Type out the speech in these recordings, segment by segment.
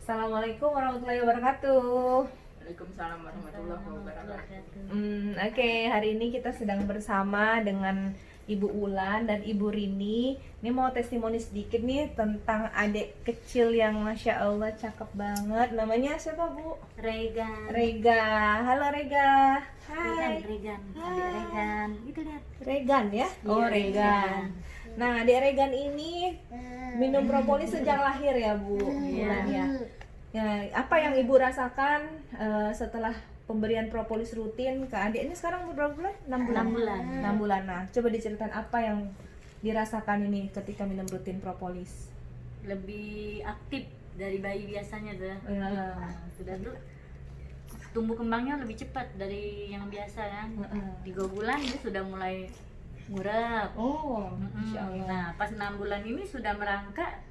Assalamualaikum warahmatullahi wabarakatuh. Waalaikumsalam warahmatullahi wabarakatuh. Oke, hari ini kita sedang bersama dengan Ibu Ulan dan Ibu Rini. Ini mau testimoni sedikit nih tentang adik kecil yang Masya Allah cakep banget. Namanya siapa, Bu? Regan. Rega. Halo Rega. Hai. Regan. Adik Regan. Itu lihat. Regan ya? Oh, Iya, Regan. Nah, adik Regan ini minum propolis sejak lahir ya, Bu? Iya. Ulan ya. Ya, apa yang Ibu rasakan setelah pemberian propolis rutin ke adik ini sekarang berapa bulan? 6 bulan. 6 bulan. 6 bulan. Nah, coba diceritain apa yang dirasakan ini ketika minum rutin propolis. Lebih aktif dari bayi biasanya tuh. Ya. Sudah tuh tumbuh kembangnya lebih cepat dari yang biasa kan. 3 bulan dia sudah mulai ngurap. Oh, Masya Allah. Nah, pas 6 bulan ini sudah merangkak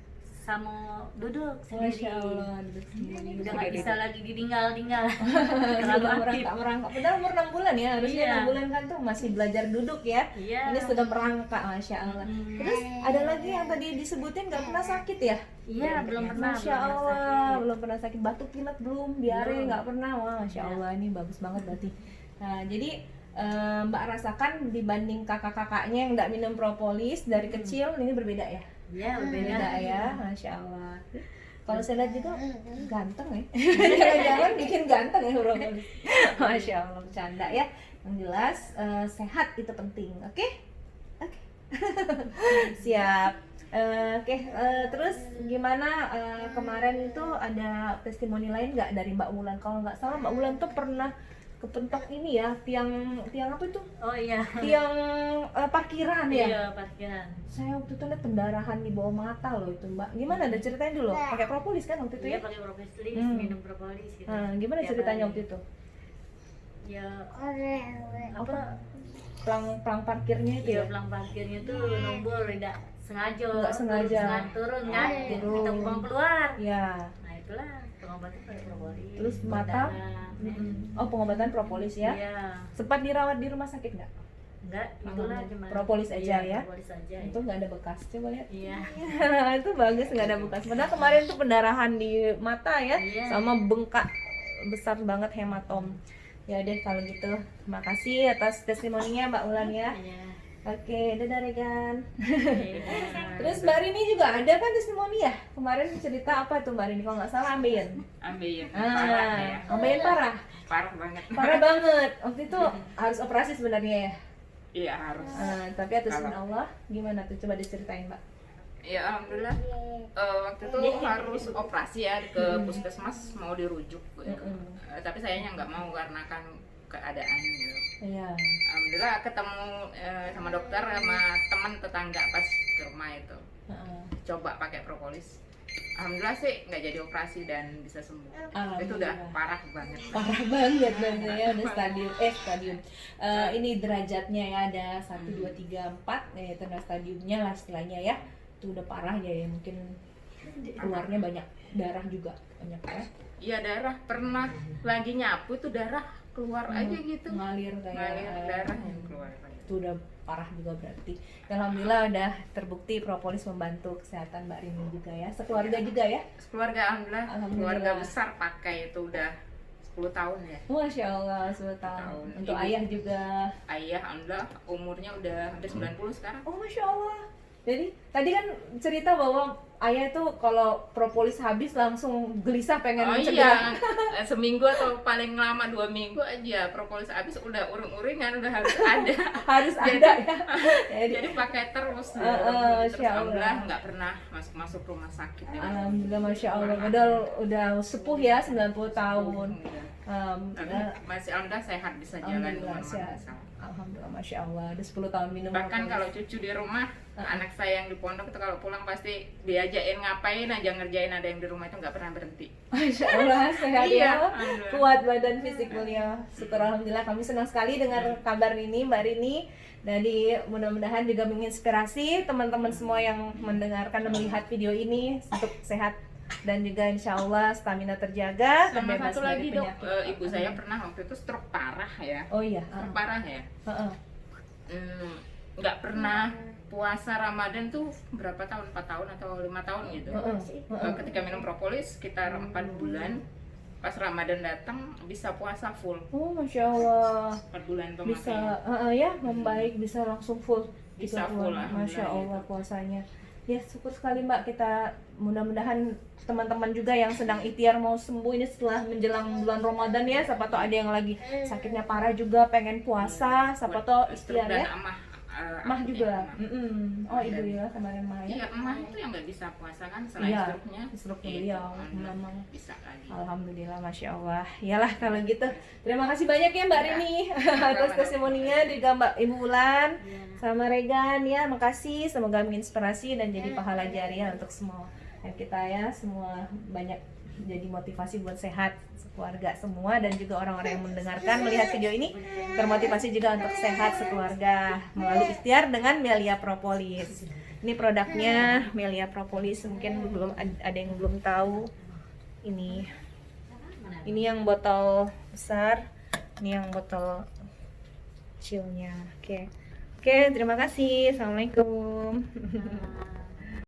sama duduk sendiri. Masya Allah, duduk sendiri. Udah nggak bisa lagi ditinggal-tinggal. Terlalu Sudah aktif. merangkak. Padahal umur 6 bulan ya, harusnya Iya. 6 bulan kan tuh masih belajar duduk ya. Iya. Ini sudah merangkak, Masya Allah. Terus ada lagi yang tadi disebutin nggak pernah sakit ya? Iya, belum pernah. Masya belum pernah Allah, sakit. belum pernah sakit, batuk pilek belum, diare Belum. nggak pernah. Wah, Masya Ya. Allah, ini bagus banget berarti. Nah, jadi Mbak rasakan dibanding kakak-kakaknya yang nggak minum propolis dari kecil, ini berbeda ya? Iya, berbeda. Beda ya, Masya Allah. Kalau saya lihat juga ganteng ya, jangan-jangan bikin ganteng ya propolis. Masya Allah, bercanda ya. Yang jelas sehat itu penting, oke? Oke. Siap. Terus gimana kemarin itu ada testimoni lain nggak dari Mbak Wulan? Kalau nggak salah Mbak Wulan tuh pernah kepentok ini ya, tiang apa itu? Oh iya. Tiang parkiran ya? Iya, parkiran. Saya waktu itu lihat pendarahan di bawah mata loh itu Mbak. Gimana? Ada ceritain dulu. Pakai propolis kan waktu itu Iya, ya? pakai propolis, Hmm. minum propolis gitu. Gimana Tiap ceritanya hari. waktu itu? Ya Apa? Pelang parkirnya itu Iya, ya? pelang parkirnya tuh nombor tidak sengaja. Nggak sengaja. Turun kan. Turun. Kita buang keluar. Ya. Nah, itulah pengobatan pakai propolis. Terus mata? Darah. Oh, pengobatan propolis ya? Iya. Sempat dirawat di rumah sakit nggak? Enggak, itulah cuma Propolis aja iya, ya? Propolis aja. Itu nggak ada bekas, coba lihat. Iya. Itu bagus, nggak ada bekas. Padahal kemarin tuh pendarahan di mata ya, Iya. sama bengkak besar banget hematom. Ya deh kalau gitu, terima kasih atas testimoninya Mbak Ulan ya. Iya. Oke, dadah Regan. Iya. Terus Mbak Rini juga ada kan testimoni ya? Kemarin cerita apa tuh Mbak Rini? Kalau nggak salah ambeien. Ambeien, parah ya. Ambeien parah. Parah banget. Parah banget. Waktu itu harus operasi sebenarnya ya. Iya harus. Tapi atas izin Allah, gimana tuh? Coba diceritain Mbak. Ya alhamdulillah. Waktu itu harus operasi ya ke puskesmas mau dirujuk. Tapi sayangnya nggak mau karena kan keadaan gitu. Iya. Alhamdulillah ketemu sama dokter sama teman tetangga pas ke rumah itu. Coba pakai propolis. Alhamdulillah sih nggak jadi operasi dan bisa sembuh. Itu udah parah banget. Parah banget ya, udah stadium. Ini derajatnya ya, ada 1, 2, 3, 4 tanda stadiumnya lah istilahnya ya. Itu udah parah ya, mungkin keluarnya banyak darah juga banyak ya. Iya darah, pernah lagi nyapu itu darah keluar aja gitu. Ngalir kayak Ngalir darah yang keluar. itu udah parah juga berarti. Alhamdulillah udah terbukti propolis membantu kesehatan Mbak Rini juga ya, sekeluarga juga ya. Keluarga alhamdulillah, Alhamdulillah. keluarga besar pakai itu udah 10 tahun ya. Masya Allah, 10 tahun. Untuk Ibu. ayah juga. Ayah alhamdulillah umurnya udah hampir 90 sekarang. Oh Masya Allah. Jadi tadi kan cerita bahwa ayah itu kalau propolis habis langsung gelisah pengen Oh segera. iya, seminggu atau paling lama 2 minggu aja propolis habis udah uring-uringan udah harus ada. Harus Jadi- ada ya. Jadi pakai terus. Masya Terus Allah. alhamdulillah nggak pernah masuk rumah sakit. Ya. Alhamdulillah Masya Allah. Udah sepuh ya 90 tahun. Tapi masih alhamdulillah sehat bisa jalan Alhamdulillah kemana-mana. sehat. Alhamdulillah Masya Allah. Udah 10 tahun minum Bahkan propolis. kalau cucu di rumah, anak saya yang di pondok itu kalau pulang pasti diajakin ngapain aja ngerjain ada yang di rumah itu nggak pernah berhenti. Masya Allah sehat Iya, ya. alhamdulillah. Kuat badan fisik mulia. Syukur alhamdulillah, kami senang sekali dengar kabar ini Mbak Rini. Jadi mudah-mudahan juga menginspirasi teman-teman semua yang mendengarkan dan melihat video ini untuk sehat dan juga insya Allah stamina terjaga, Sama terbebas satu dari lagi dok, penyakit. ibu saya pernah waktu itu stroke parah ya. Oh iya. Stroke parah ya. Heeh. Nggak pernah puasa Ramadan tuh berapa tahun, 4 tahun atau 5 tahun gitu. Ketika minum propolis sekitar 4 bulan, pas Ramadan datang bisa puasa full. Oh, Masya Allah. 4 bulan pemakaian. Bisa ya membaik, bisa langsung full. Bisa gitu, full, Masya Allah gitu. puasanya. Ya syukur sekali Mbak, kita mudah-mudahan teman-teman juga yang sedang ikhtiar mau sembuh ini setelah menjelang bulan Ramadan ya, siapa tahu ada yang lagi sakitnya parah juga pengen puasa, siapa tahu ikhtiar Dan ya. Mah juga. Oh ibu ya kemarin Mah ya. Iya, emah itu yang nggak bisa puasa kan setelah struknya. Struknya Gitu, beliau alhamdulillah memang. bisa lagi. Alhamdulillah, Masya Allah. Iyalah kalau gitu. Terima kasih banyak ya Mbak Rini atas testimoninya, juga Mbak Ibu Ulan sama Regan ya. Makasih, semoga menginspirasi dan jadi pahala jariah untuk semua kita ya. Semua banyak jadi motivasi buat sehat keluarga semua, dan juga orang-orang yang mendengarkan melihat video ini termotivasi juga untuk sehat sekeluarga melalui ikhtiar dengan Melia Propolis. Ini produknya Melia Propolis, mungkin belum ada yang belum tahu. Ini yang botol besar, ini yang botol kecilnya. Oke, terima kasih. Assalamualaikum.